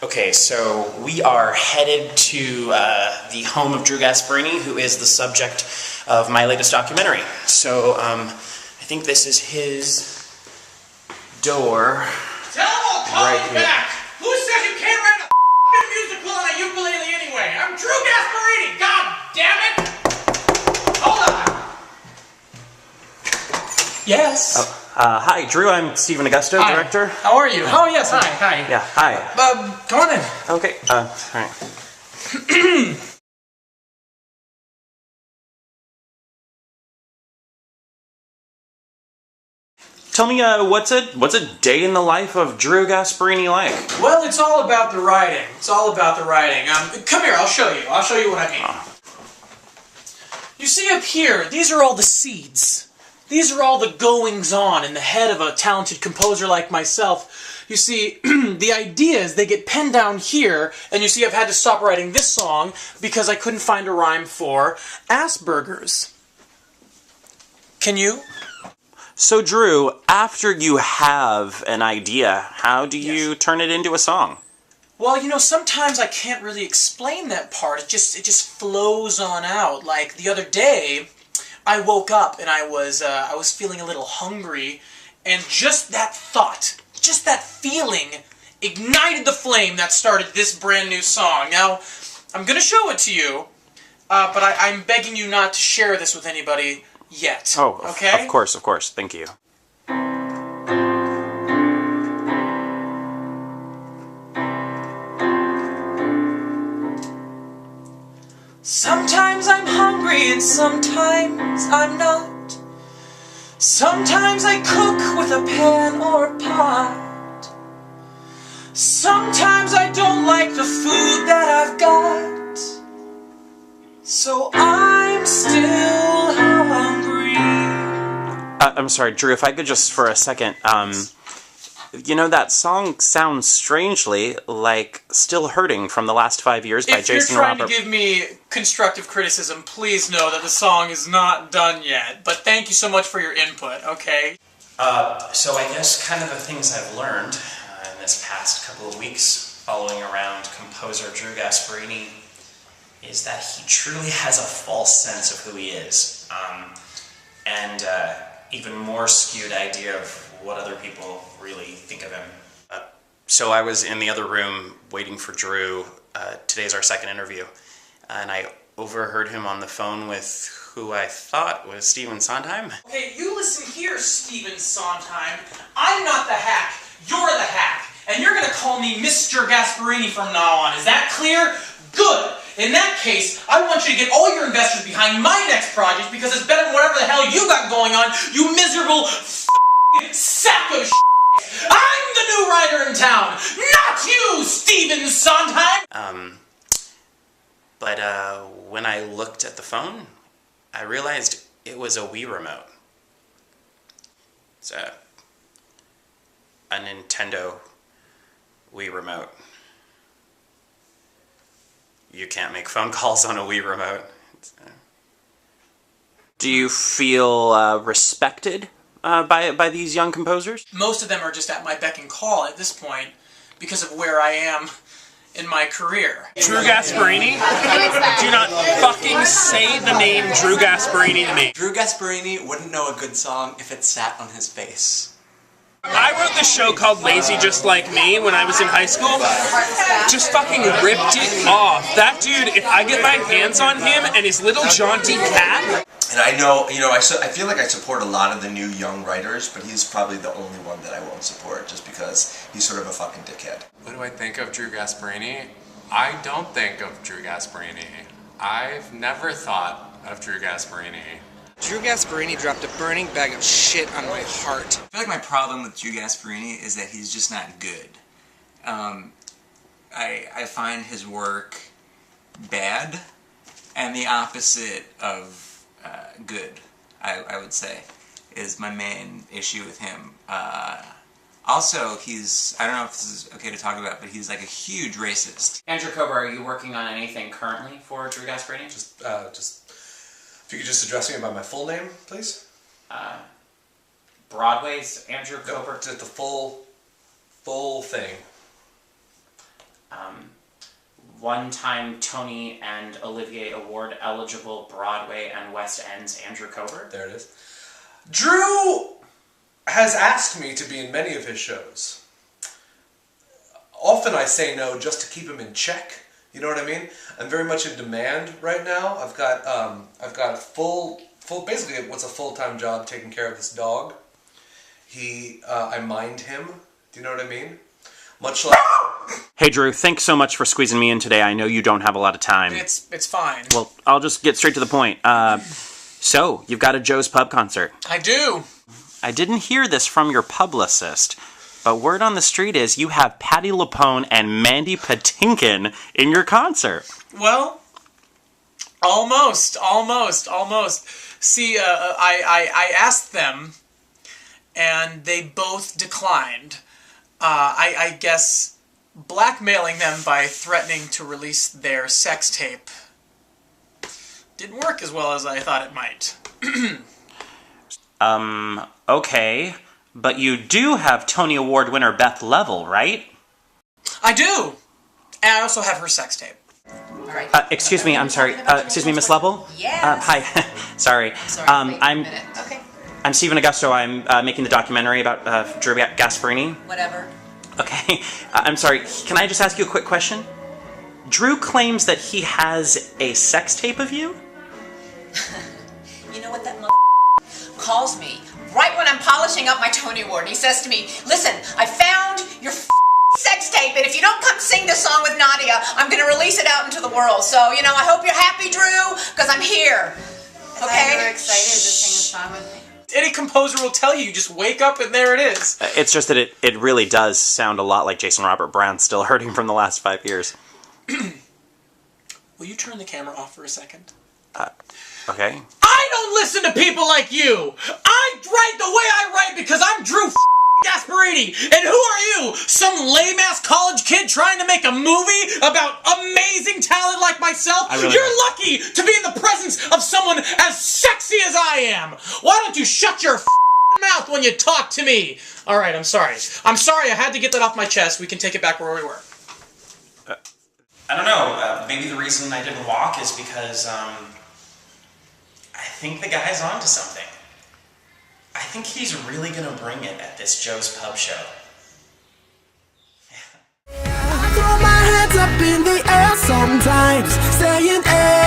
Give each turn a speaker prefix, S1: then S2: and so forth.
S1: Okay, so we are headed to the home of Drew Gasparini, who is the subject of my latest documentary. So I think this is his door.
S2: Tell him I'll call
S1: right
S2: you
S1: here.
S2: back! Who says you can't write a f***ing musical on a ukulele anyway? I'm Drew Gasparini! God damn it! Hold on! Yes?
S1: Hi, Drew. I'm Stephen Agosto,
S2: Hi.
S1: director.
S2: How are you? Oh, yes, hi.
S1: Yeah, hi.
S2: Come on in.
S1: Okay, all right. Tell me, what's a day in the life of Drew Gasparini like?
S2: Well, it's all about the writing. It's all about the writing. Come here, I'll show you. I'll show you what I mean. You see up here, these are all the seeds. These are all the goings-on in the head of a talented composer like myself. You see, the ideas, they get penned down here, and you see I've had to stop writing this song because I couldn't find a rhyme for Asperger's. Can you?
S1: So, Drew, after you have an idea, how do you turn it into a song?
S2: Well, you know, sometimes I can't really explain that part. It just flows on out. Like the other day, I woke up and I was feeling a little hungry, and just that thought, just that feeling, ignited the flame that started this brand new song. Now, I'm gonna show it to you, but I'm begging you not to share this with anybody yet.
S1: Oh,
S2: okay?
S1: Of course, thank you.
S2: Sometimes I'm hungry and sometimes I'm not. Sometimes I cook with a pan or a pot. Sometimes I don't like the food that I've got. So I'm still hungry.
S1: I'm sorry, Drew, if I could just for a second, you know, that song sounds strangely like Still Hurting from the Last 5 Years by Jason
S2: If you're trying
S1: Robert.
S2: to give me constructive criticism, please know that the song is not done yet. But thank you so much for your input, okay?
S1: So I guess kind of the things I've learned in this past couple of weeks following around composer Drew Gasparini is that he truly has a false sense of who he is, and even more skewed idea of what other people really think of him. So I was in the other room waiting for Drew. Today's our second interview, and I overheard him on the phone with who I thought was Stephen Sondheim.
S2: Okay, you listen here, Stephen Sondheim. I'm not the hack. You're the hack. And you're going to call me Mr. Gasparini from now on. Is that clear? Good. In that case, I want you to get all your investors behind my next project because it's better than whatever the hell you got going on, you miserable sack of shit. I'm the new writer in town, not you, Stephen Sondheim!
S1: But when I looked at the phone, I realized it was a Wii remote. It's a Nintendo Wii remote. You can't make phone calls on a Wii remote. Do you feel respected by these young composers?
S2: Most of them are just at my beck and call at this point because of where I am in my career.
S3: Drew Gasparini? Do not fucking say the name Drew Gasparini to me.
S4: Drew Gasparini wouldn't know a good song if it sat on his face.
S3: I wrote this show called Lazy Just Like Me when I was in high school. Just fucking ripped it off. That dude, if I get my hands on him and his little jaunty cat...
S5: And I know, I feel like I support a lot of the new young writers, but he's probably the only one that I won't support just because he's sort of a fucking dickhead.
S6: What do I think of Drew Gasparini? I don't think of Drew Gasparini. I've never thought of Drew Gasparini.
S7: Drew Gasparini dropped a burning bag of shit on my heart.
S4: I feel like my problem with Drew Gasparini is that he's just not good. I find his work bad and the opposite of good, I would say, is my main issue with him. Also, he's, I don't know if this is okay to talk about, but he's like a huge racist.
S1: Andrew Kober, are you working on anything currently for Drew Gasparini?
S8: Just, if you could just address me by my full name, please.
S1: Broadway's Andrew Kober?
S8: Just the full thing.
S1: One-time Tony and Olivier Award eligible Broadway and West End's Andrew Covert.
S8: There it is. Drew has asked me to be in many of his shows. Often I say no just to keep him in check. You know what I mean? I'm very much in demand right now. I've got a full basically what's a full-time job taking care of this dog. I mind him. Do you know what I mean? Much like.
S1: Hey Drew, thanks so much for squeezing me in today. I know you don't have a lot of time.
S2: It's fine.
S1: Well, I'll just get straight to the point. So, you've got a Joe's Pub concert.
S2: I do.
S1: I didn't hear this from your publicist, but word on the street is you have Patti LuPone and Mandy Patinkin in your concert.
S2: Well, almost. See, I asked them, and they both declined. I guess blackmailing them by threatening to release their sex tape didn't work as well as I thought it might.
S1: Okay, but you do have Tony Award winner Beth Level, right?
S2: I do! And I also have her sex tape.
S9: All right.
S1: Excuse me, I'm sorry. Excuse me, Miss Level?
S9: Yes.
S1: Hi. Sorry.
S9: Sorry, wait a minute. Okay.
S1: I'm Stephen Agosto. I'm making the documentary about Drew Gasparini.
S9: Whatever.
S1: Okay. I'm sorry. Can I just ask you a quick question? Drew claims that he has a sex tape of you?
S9: You know what that calls me right when I'm polishing up my Tony Award. He says to me, "Listen, I found your sex tape, and if you don't come sing this song with Nadia, I'm going to release it out into the world. So, I hope you're happy, Drew, because I'm here." Okay?
S10: You're excited to sing a song with me.
S2: Any composer will tell you just wake up and there it is.
S1: It's just that it really does sound a lot like Jason Robert Brown still hurting from the last 5 years.
S2: Will you turn the camera off for a second?
S1: Okay.
S2: I don't listen to people like you! I write the way I write because I'm Drew Gasparini! And who are you? Some lame-ass college kid trying to make a movie about amazing talent like myself? You're lucky to be in the presence of someone as sexy as I am! Why don't you shut your mouth when you talk to me? Alright, I'm sorry. I had to get that off my chest. We can take it back where we were.
S1: I don't know. Maybe the reason I didn't walk is because, I think the guy's onto something. I think he's really gonna bring it at this Joe's Pub show.
S11: I throw my hands up in the air sometimes, saying, hey.